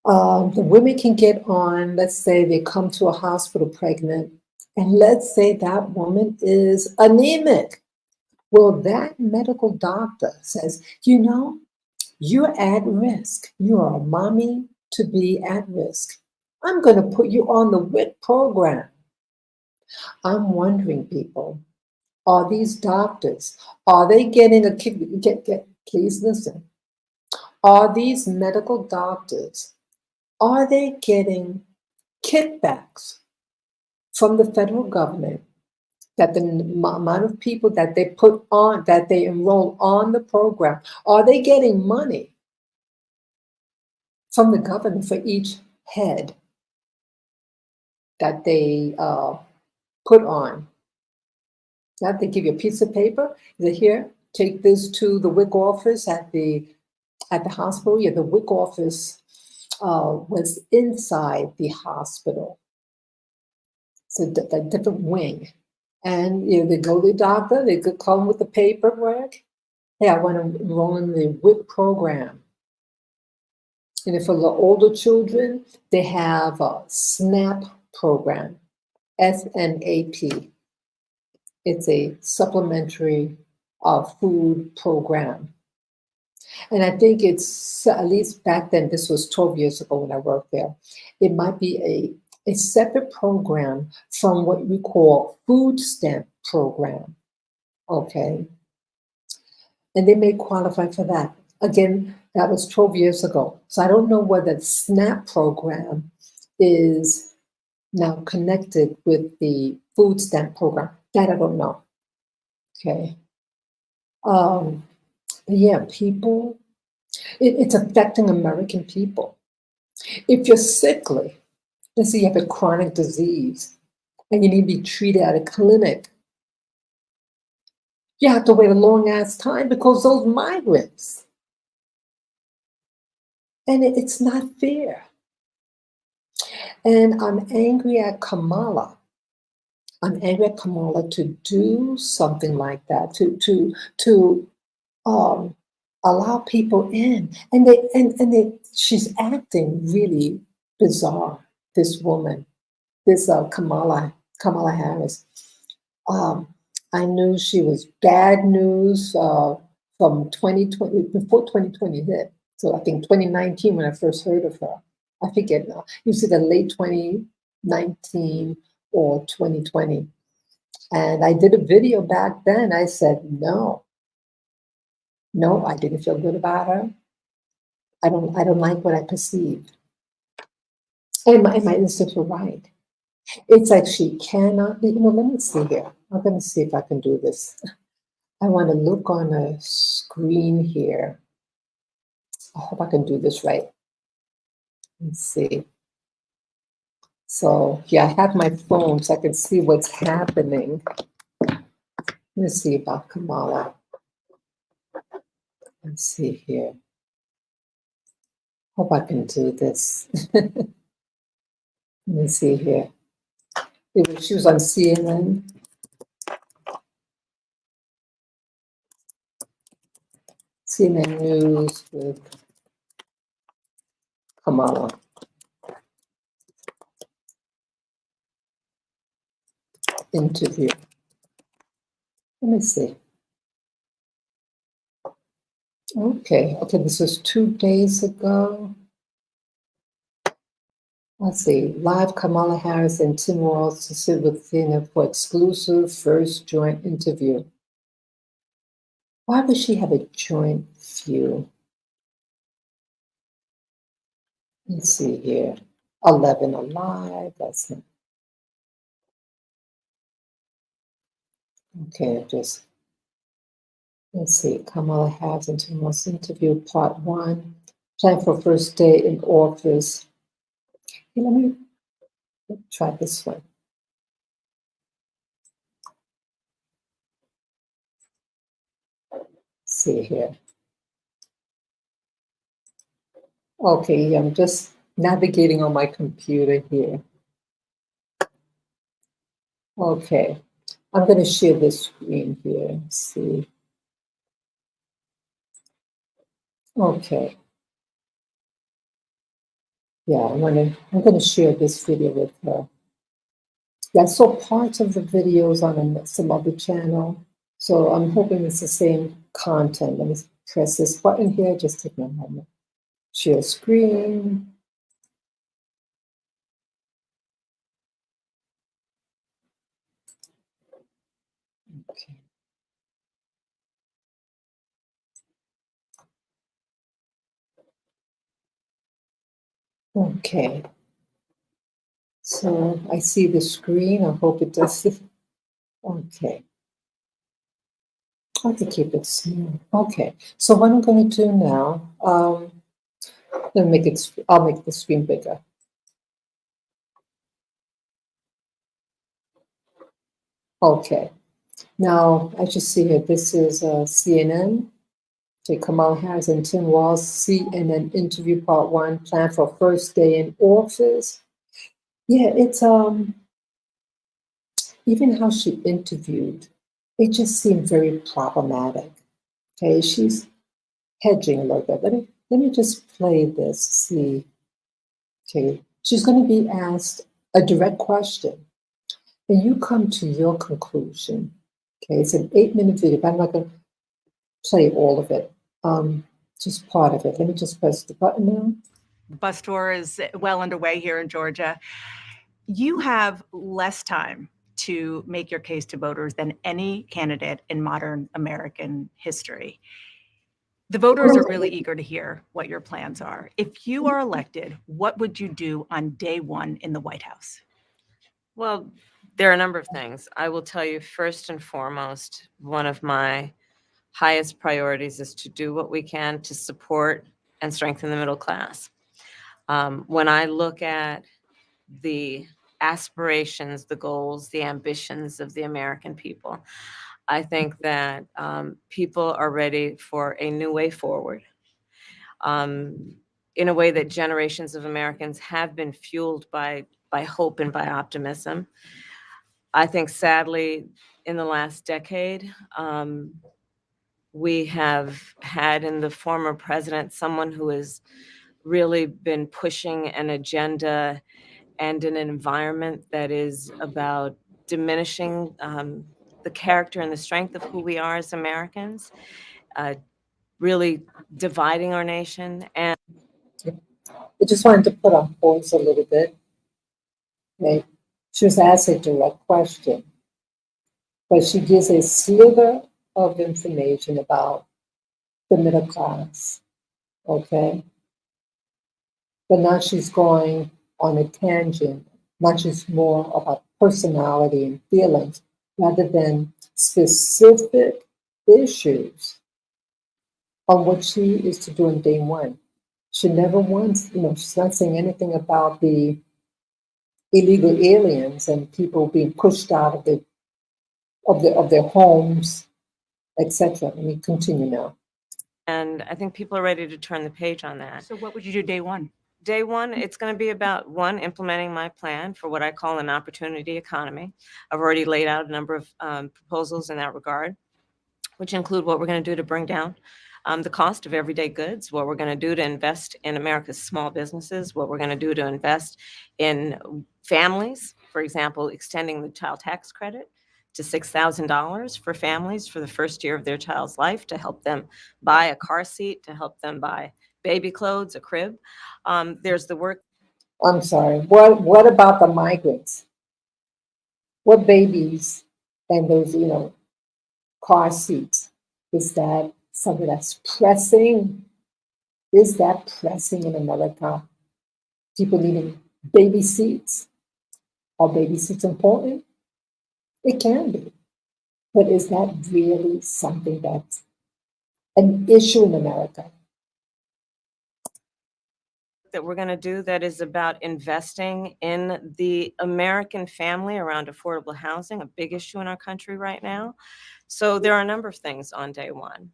The women can get on, let's say they come to a hospital pregnant, and let's say that woman is anemic. Well, that medical doctor says, you're at risk. You are a mommy to be at risk. I'm going to put you on the WIC program. I'm wondering, people, are these doctors, are they getting a kick? Please listen. Are these medical doctors, are they getting kickbacks from the federal government that the amount of people that they put on, that they enroll on the program, are they getting money from the government for each head that they put on? Now they give you a piece of paper. They're here, take this to the WIC office at the hospital. Yeah, the WIC office was inside the hospital. So a different wing. And they go to the doctor, they could come with the paperwork. Hey, I want to enroll in the WIC program. And if for the older children, they have a SNAP program, SNAP. It's a supplementary food program. And I think it's, at least back then, this was 12 years ago when I worked there, it might be a separate program from what we call food stamp program, okay? And they may qualify for that. Again, that was 12 years ago. So I don't know whether the SNAP program is now connected with the food stamp program. That I don't know, okay? But yeah, people, it's affecting American people. If you're sickly, let's say you have a chronic disease and you need to be treated at a clinic, you have to wait a long ass time because those migrants, and it's not fair. And I'm angry at Kamala. I'm angry at Kamala to do something like that, to um, allow people in, and she's acting really bizarre. This woman, this Kamala Harris. Um, I knew she was bad news from 2020, before 2020 hit. So I think 2019 when I first heard of her. I forget now. It was either late 2019 or 2020. And I did a video back then. I said, no, I didn't feel good about her. I don't like what I perceived. And my instincts were right. It's like she cannot be, let me see here. I'm going to see if I can do this. I want to look on a screen here. I hope I can do this right. Let's see. So, yeah, I have my phone so I can see what's happening. Let's see about Kamala. Let's see here. Hope I can do this. Let me see here. She was on CNN. CNN News with Kamala. Interview. Let me see. Okay, this was 2 days ago. Let's see, live Kamala Harris and Tim Walz to sit with Tina for exclusive first joint interview. Why would she have a joint view? Let's see here. 11 Alive, that's it. Okay, let's see, Kamala Harris and Tim Walz interview, part 1. Plan for first day in office. Hey, let me try this one. See here. Okay, I'm just navigating on my computer here. Okay, I'm going to share this screen here. Let's see. Okay. Yeah, I'm going to share this video with her. Yeah, I saw parts of the videos on some other channel, so I'm hoping it's the same content. Let me press this button here. Just take a moment. Share screen. Okay. Okay. So I see the screen. I hope it does. Okay. I have to keep it small. Okay. So what I'm going to do now, I'll make the screen bigger. Okay. Now, as you see here, this is CNN. Okay, Kamala Harris and Tim Walz, CNN interview part 1, plan for first day in office. Yeah, it's even how she interviewed, it just seemed very problematic. Okay, she's hedging a little bit. Let me just play this, see. Okay, she's going to be asked a direct question, and you come to your conclusion. Okay, it's an 8-minute video, but I'm not going to play all of it. Just part of it. Let me just press the button now.
The bus tour is well underway here in Georgia. You have less time to make your case to voters than any candidate in modern American history. The voters are really eager to hear what your plans are. If you are elected, what would you do on day one in the White House?
Well, there are a number of things. I will tell you, first and foremost, one of my highest priorities is to do what we can to support and strengthen the middle class. When I look at the aspirations, the goals, the ambitions of the American people, I think that people are ready for a new way forward, in a way that generations of Americans have been fueled by hope and by optimism. I think, sadly, in the last decade, we have had in the former president someone who has really been pushing an agenda and an environment that is about diminishing the character and the strength of who we are as Americans, really dividing our nation. And
I just wanted to put on pause a little bit. Okay. She was asked a direct question, but she gives a sliver of information about the middle class. Okay. But now she's going on a tangent. Now she's more about personality and feelings rather than specific issues on what she is to do in day one. She never once, she's not saying anything about the illegal aliens and people being pushed out of their homes, etc. Let me continue now.
And I think people are ready to turn the page on that.
So what would you do day one?
Day one, it's going to be about, one, implementing my plan for what I call an opportunity economy. I've already laid out a number of proposals in that regard, which include what we're going to do to bring down the cost of everyday goods, what we're going to do to invest in America's small businesses, what we're going to do to invest in families, for example, extending the child tax credit to $6,000 for families for the first year of their child's life, to help them buy a car seat, to help them buy baby clothes, a crib. There's the work.
I'm sorry. What about the migrants? What babies and those, car seats? Is that something that's pressing? Is that pressing in America? People needing baby seats? Are baby seats important? It can be. But is that really something that's an issue in America?
That we're going to do that is about investing in the American family around affordable housing, a big issue in our country right now. So there are a number of things on day one.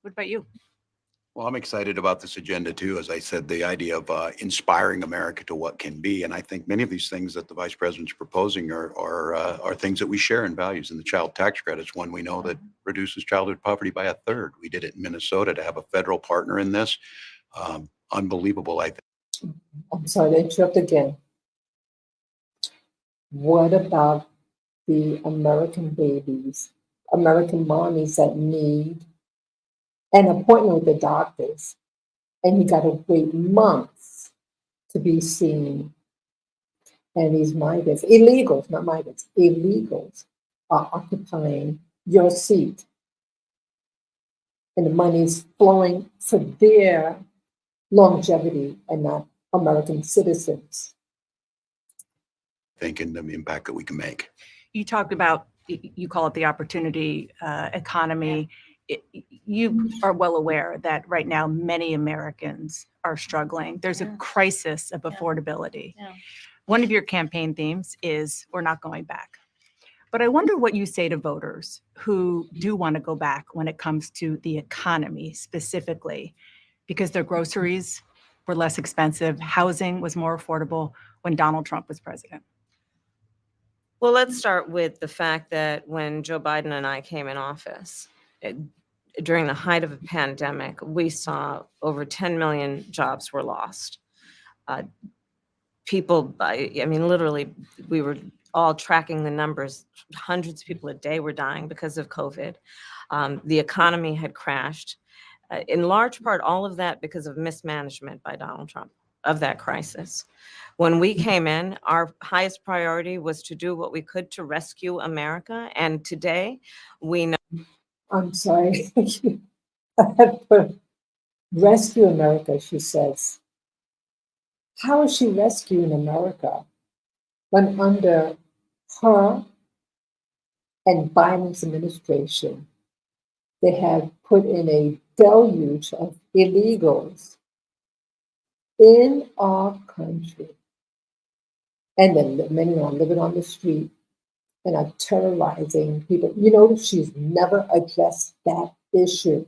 What about you?
Well, I'm excited about this agenda too. As I said, the idea of inspiring America to what can be, and I think many of these things that the vice president's proposing are things that we share in values. And the child tax credit is one we know that reduces childhood poverty by 1/3. We did it in Minnesota. To have a federal partner in this, unbelievable. I think.
I'm sorry to interrupt again. What about the American babies, American mommies that need an appointment with the doctors, and you got to wait months to be seen? And these migrants, illegals, not migrants, illegals, are occupying your seat. And the money's flowing for their longevity and not American citizens.
Thinking the impact that we can make.
You talked about, you call it the opportunity economy. You are well aware that right now many Americans are struggling. There's a crisis of affordability. One of your campaign themes is we're not going back. But I wonder what you say to voters who do want to go back when it comes to the economy specifically, because their groceries were less expensive, housing was more affordable when Donald Trump was president.
Well, let's start with the fact that when Joe Biden and I came in office, during the height of a pandemic, we saw over 10 million jobs were lost. People, I mean, literally, we were all tracking the numbers. Hundreds of people a day were dying because of COVID. The economy had crashed. In large part, all of that because of mismanagement by Donald Trump of that crisis. When we came in, our highest priority was to do what we could to rescue America. And today, we know.
I'm sorry. I had put rescue America, she says. How is she rescuing America when under her and Biden's administration, they have put in a deluge of illegals in our country? And then many are living on the street and are terrorizing people. You know, she's never addressed that issue.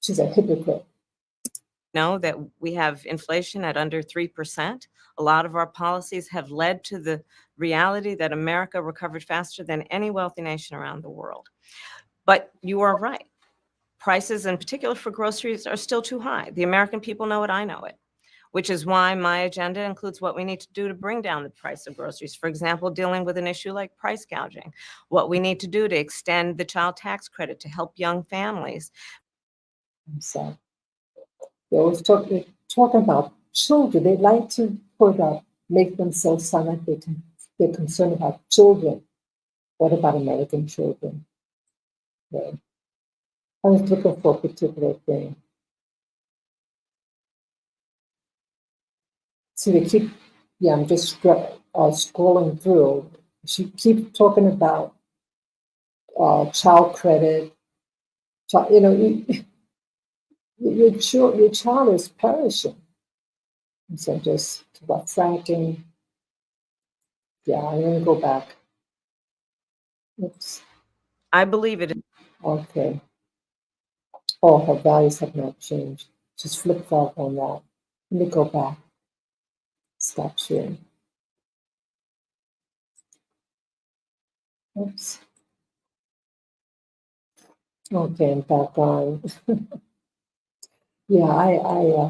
She's a hypocrite.
Know that we have inflation at under 3%. A lot of our policies have led to the reality that America recovered faster than any wealthy nation around the world. But you are right. Prices, in particular for groceries, are still too high. The American people know it, I know it, which is why my agenda includes what we need to do to bring down the price of groceries. For example, dealing with an issue like price gouging, what we need to do to extend the child tax credit to help young families.
So they always talking about children. They like to make themselves sound like they're concerned about children. What about American children? Yeah. I was looking for a particular thing. See, they keep, I'm just scrolling through. She keeps talking about child credit. You know, your child is perishing. And so just about tracking. Yeah, I'm going to go back. Oops.
I believe it is.
Okay. Oh, her values have not changed. Just flip-flop on that. Let me go back. Stop sharing. Oops. Okay, I'm back on. Yeah, I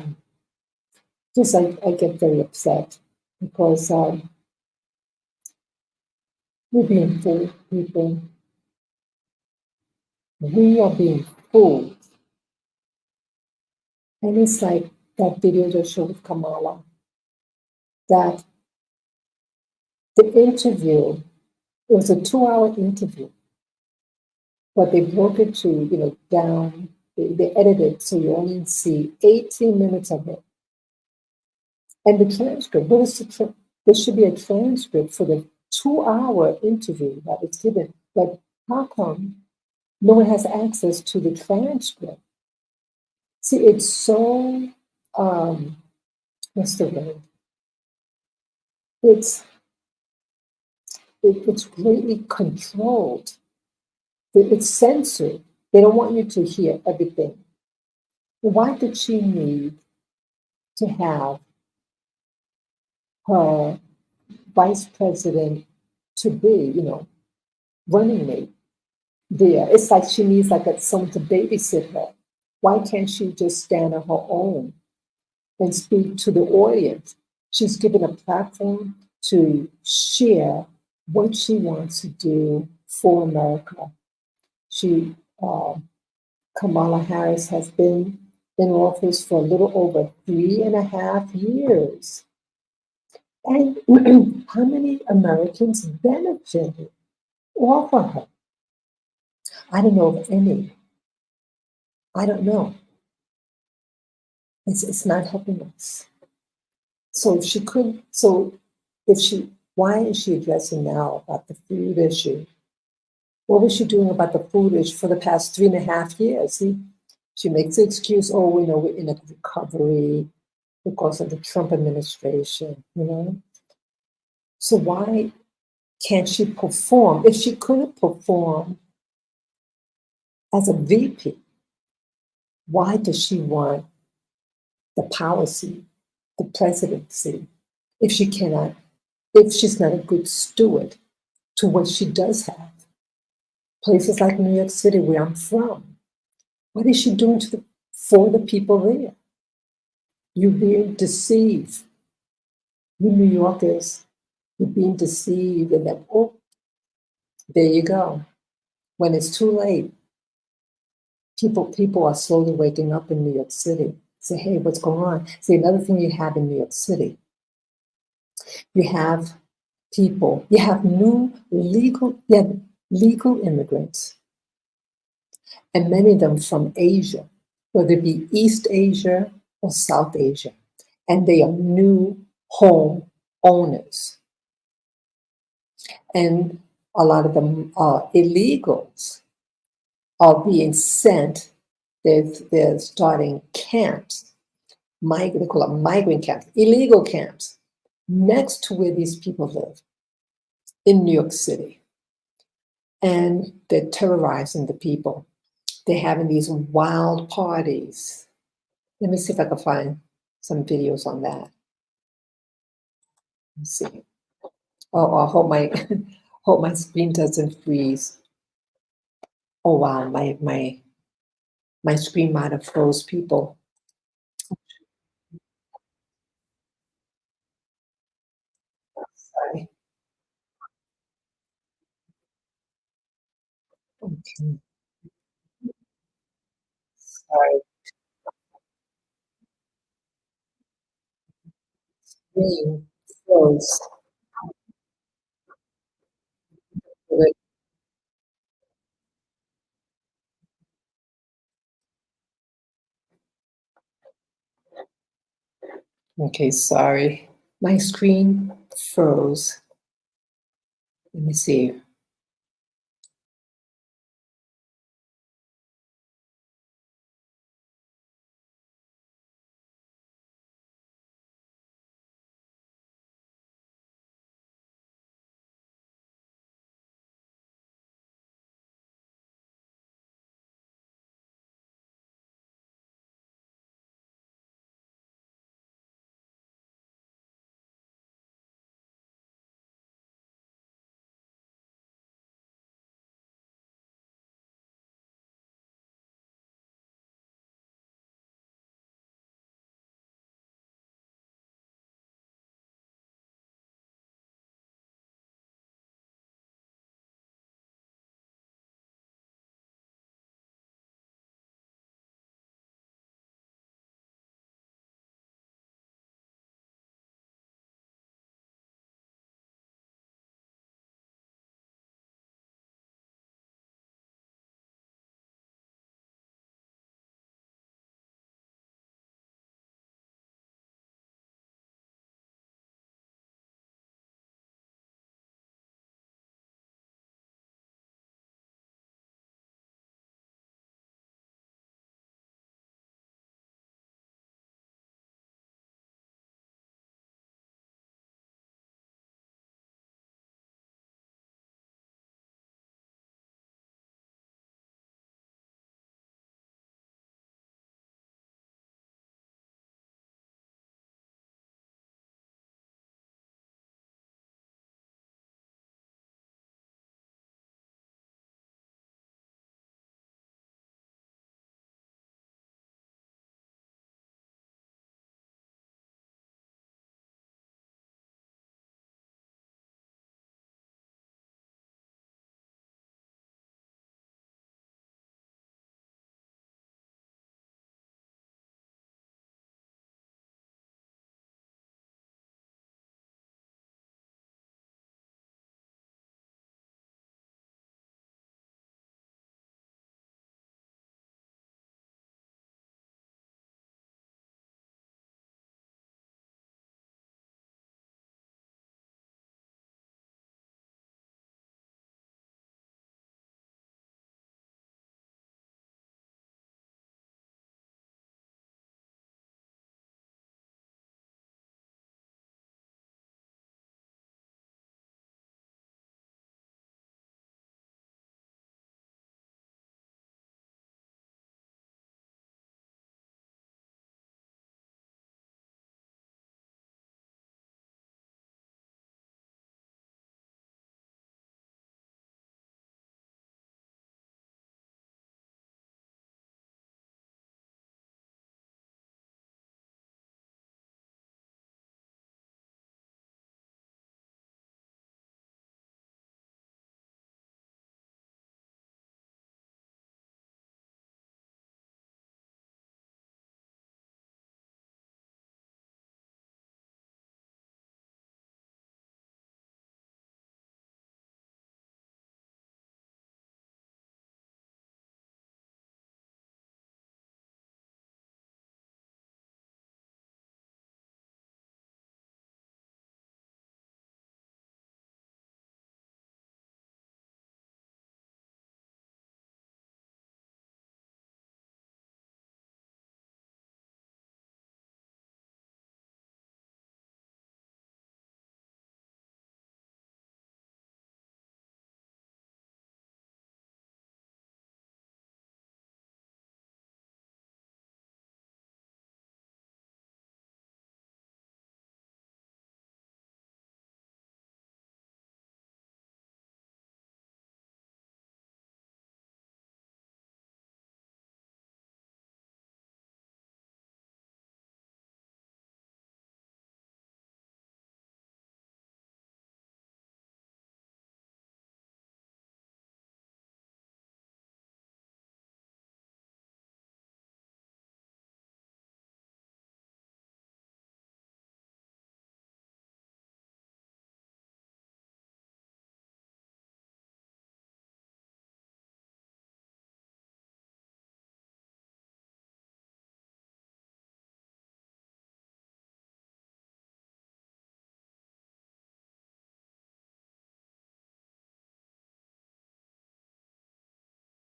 get very upset because we're being fooled, people. We are being fooled. And it's like that video just showed with Kamala, that the interview, it was a 2-hour interview, but they broke it to, down, they edited so you only see 18 minutes of it. And the transcript, there should be a transcript for the 2-hour interview that was given, but how come no one has access to the transcript? See, it's so, what's the word? It's greatly controlled. It's censored. They don't want you to hear everything. Why did she need to have her vice president to be, running mate there? It's like she needs someone to babysit her. Why can't she just stand on her own and speak to the audience? She's given a platform to share what she wants to do for America. Kamala Harris has been in office for a little over 3.5 years. And how many Americans benefited off of her? I don't know of any. I don't know. It's not helping us. Why is she addressing now about the food issue? What was she doing about the food issue for the past 3.5 years? See, she makes the excuse, we're in a recovery because of the Trump administration, So why can't she perform? If she couldn't perform as a VP, why does she want the policy, the presidency, if she's not a good steward to what she does have? Places like New York City, where I'm from, What is she doing for the people there? You're being deceived. You New Yorkers, you're being deceived, and then, oh, there you go. When it's too late, people are slowly waking up in New York City. Say, hey, what's going on? See, another thing you have in New York City, you have people, you have legal immigrants, and many of them from Asia, whether it be East Asia or South Asia, and they are new home owners. And a lot of them are illegals are being sent. They're starting camps, they call them migrant camps, illegal camps, next to where these people live in New York City. And they're terrorizing the people. They're having these wild parties. Let me see if I can find some videos on that. Let's see. Oh, I hope my hope my screen doesn't freeze. Oh wow, my screen might have froze people. Sorry. Okay. Sorry. Screen froze. Okay, sorry. My screen froze. Let me see.